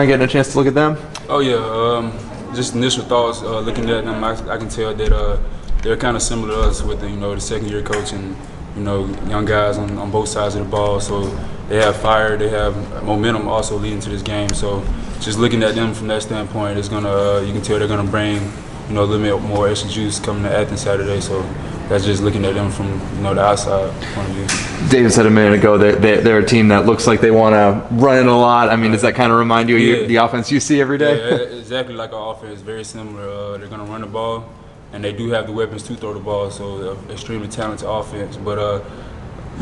Aren't getting a chance to look at them? Oh yeah, just initial thoughts. Looking at them, I can tell that they're kind of similar to us with the second-year coach and young guys on both sides of the ball. So they have fire, they have momentum also leading to this game. So just looking at them from that standpoint, it's gonna you can tell they're gonna bring a little bit more extra juice coming to Athens Saturday. So that's just looking at them from the outside point of view. David said a minute ago that they're a team that looks like they want to run it a lot. I mean, does that kind of remind you of the offense you see every day? Yeah, exactly like our offense, very similar. They're going to run the ball, and they do have the weapons to throw the ball, so extremely talented offense. But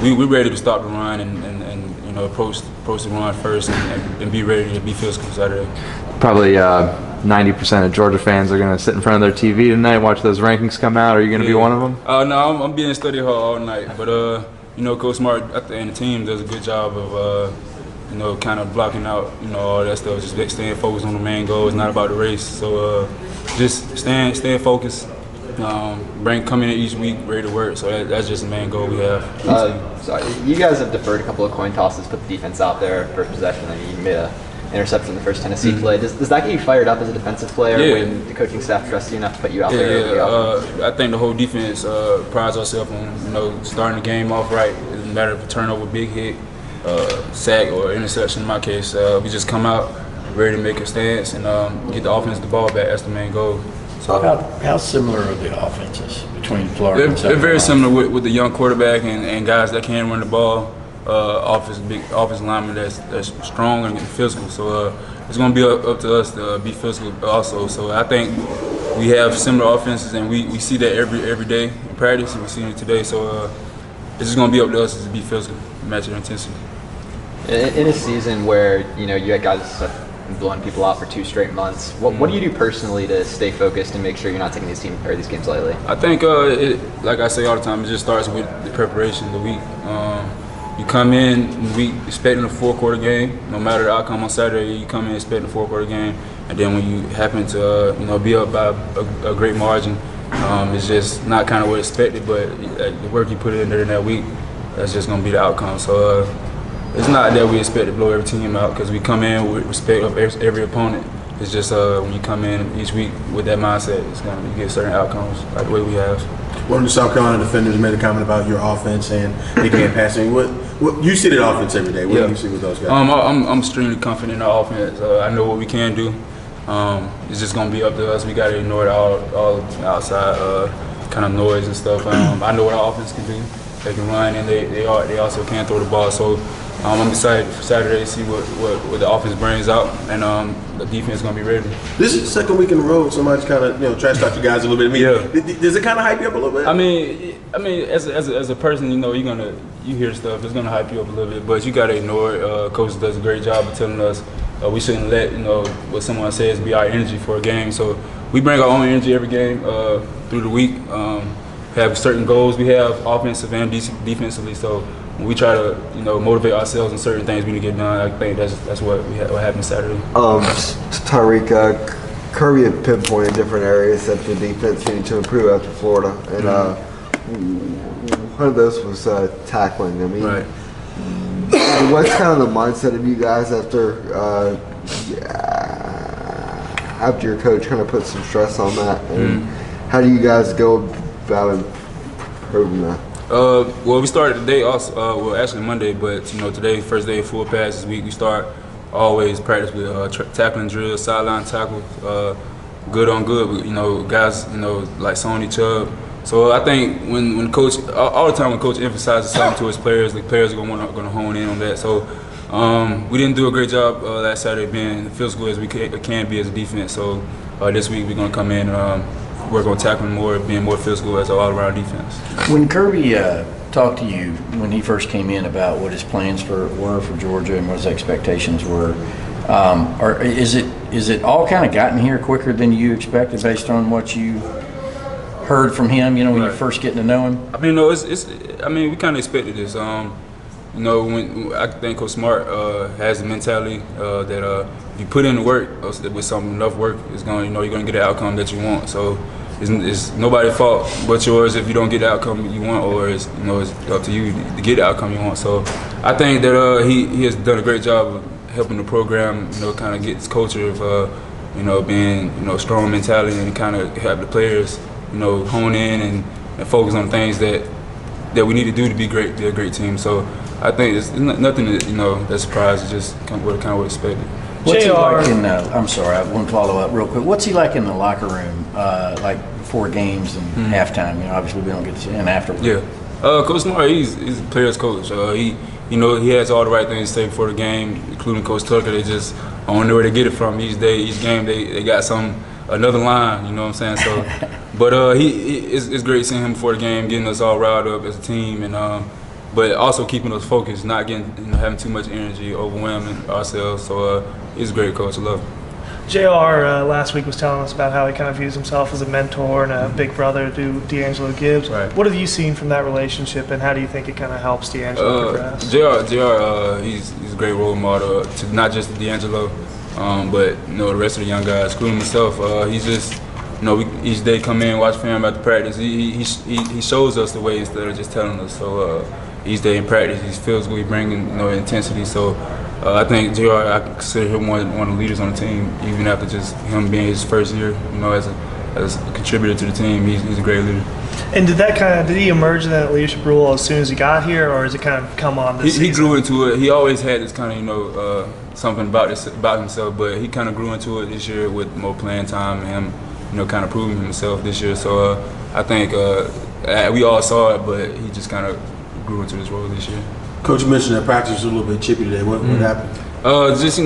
we're ready to stop the run and approach the run first and be ready to be physical Saturday. Probably 90% of Georgia fans are going to sit in front of their TV tonight, watch those rankings come out. Are you going to be one of them? No, I'm being in study hall all night. But Coach Smart and the team does a good job of kind of blocking out all that stuff. Just staying focused on the main goal. It's not about the race. So just staying focused. Coming in each week ready to work. So that's just the main goal we have. So you guys have deferred a couple of coin tosses, put the defense out there for possession, and you made a interception in the first Tennessee play. Does that get you fired up as a defensive player when the coaching staff trusts you enough to put you out there? Yeah. I think the whole defense prides ourselves on starting the game off right. It doesn't matter if a turnover, big hit, sack, or interception in my case. We just come out ready to make a stance and get the offense the ball back. That's the main goal. So how similar are the offenses between Florida and South They're very Carolina? similar with the young quarterback and guys that can run the ball. Big offensive lineman that's strong and physical. So it's going to be up to us to be physical also. So I think we have similar offenses, and we see that every day in practice, and we see it today. So it's just going to be up to us to be physical, match their intensity. In a season where you had guys blowing people out for 2 straight months, what do you do personally to stay focused and make sure you're not taking these games lightly? I think like I say all the time, it just starts with the preparation, the week. You come in the week expecting a 4-quarter game. No matter the outcome on Saturday, you come in expecting a 4-quarter game, and then when you happen to be up by a great margin, it's just not kind of what expected. But the work you put in there in that week, that's just going to be the outcome. So it's not that we expect to blow every team out, because we come in with respect of every opponent. It's just when you come in each week with that mindset, you get certain outcomes like the way we have. One of the South Carolina defenders made a comment about your offense and they can't pass it. What you see the offense every day? What do you see with those guys? I'm extremely confident in our offense. I know what we can do. It's just gonna be up to us. We gotta ignore all outside kind of noise and stuff. I know what our offense can do. They can run, and they also can throw the ball. So I'm excited for Saturday to see what the offense brings out, and the defense is gonna be ready. This is the second week in a row somebody's kind of trash talk you guys a little bit. Does it kind of hype you up a little bit? I mean, as a person, you hear stuff. It's gonna hype you up a little bit, but you gotta ignore it. Coach does a great job of telling us we shouldn't let what someone says be our energy for a game. So we bring our own energy every game through the week. Have certain goals we have offensive and defensively. So when we try to motivate ourselves in certain things we need to get done, I think that's what happened Saturday. Tyrique, Kirby had pinpointed different areas that the defense needed to improve after Florida, and one of those was tackling. I mean, right. What's kind of the mindset of you guys after your coach kind of put some stress on that, and how do you guys go about improving that? Well, we started today also. Actually Monday, but today, first day of full pass this week. We start always practice with tackling drills, sideline tackles, good on good. Guys, like Sony Chubb. So I think when coach, all the time when coach emphasizes something to his players, the players are going to hone in on that. So we didn't do a great job last Saturday being physical as we can be as a defense. So this week we're going to come in and work on tackling more, being more physical as an all-around defense. When Kirby talked to you when he first came in about what his plans were for Georgia and what his expectations were, or is it all kind of gotten here quicker than you expected based on what you heard from him? When you're first getting to know him. I mean, no, we kind of expected this. When I think Coach Smart has the mentality that if you put in the work with enough work, it's going you're going to get the outcome that you want. So it's nobody's fault but yours if you don't get the outcome you want, or it's up to you to get the outcome you want. So I think that he has done a great job of helping the program, kind of get this culture of, being, strong mentality and kind of have the players, hone in and focus on things that we need to do to be a great team. So I think it's nothing that, that's surprising. Just kind of what expected. What's he like in I'm sorry, I want to follow up real quick. What's he like in the locker room, like before games and halftime? Obviously we don't get to see him afterwards. Yeah. Coach Smart, he's a player's coach. He has all the right things to say before the game, including Coach Tucker. They just, I don't know where to get it from. Each game, they got another line. You know what I'm saying? So, but it's great seeing him before the game, getting us all riled up as a team, and but also keeping us focused, not getting having too much energy, overwhelming ourselves. So he's a great coach. I love him. JR last week was telling us about how he kind of views himself as a mentor and a big brother to D'Angelo Gibbs. Right. What have you seen from that relationship, and how do you think it kind of helps D'Angelo progress? JR, he's a great role model to not just D'Angelo, but the rest of the young guys, including myself. He's just, each day come in, watch film after practice. He shows us the way instead of just telling us. So each day in practice, he feels good, bringing intensity. So. I think JR, I consider him one of the leaders on the team, even after just him being his first year, as a contributor to the team. He's a great leader. And did he emerge in that leadership role as soon as he got here, or has it kind of come on this season? He grew into it. He always had this kind of, something about himself, but he kind of grew into it this year with more playing time and him, kind of proving himself this year. So I think we all saw it, but he just kind of grew into this role this year. Coach, you mentioned that practice was a little bit chippy today. What happened? Just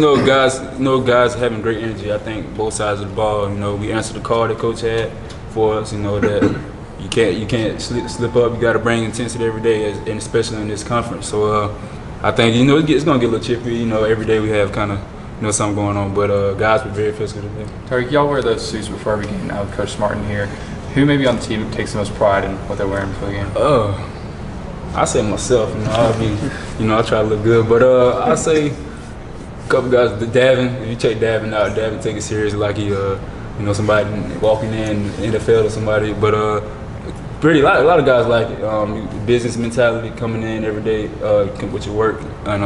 guys having great energy. I think both sides of the ball. We answered the call that coach had for us. That you can't slip up. You got to bring intensity every day, and especially in this conference. So I think it's gonna get a little chippy. Every day we have kind of something going on. But guys were very physical today. Tyrique, y'all wear those suits before every game now with Coach Martin here. Who maybe on the team takes the most pride in what they're wearing before the game? I say myself, I try to look good, but I say a couple guys. Davin, if you check Davin out, Davin take it seriously like he, somebody walking in NFL or somebody. But a lot of guys like it. Business mentality, coming in every day with your work, and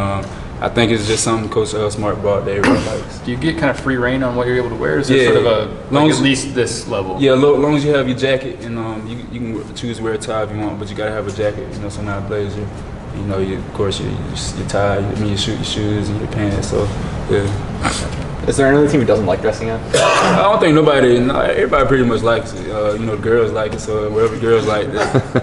I think it's just something Coach Smart brought that everybody likes. Do you get kind of free reign on what you're able to wear? Is it sort of at least this level? Yeah, as long as you have your jacket, and you can choose to wear a tie if you want, but you gotta have a jacket. So now blazer, of course your tie, your shoes and your pants. So yeah. Is there another team who doesn't like dressing up? I don't think everybody pretty much likes it. The girls like it, so whatever girls like,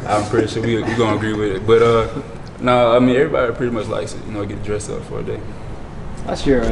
I'm pretty sure we're gonna agree with it. But no, everybody pretty much likes it. Get dressed up for a day. Last year,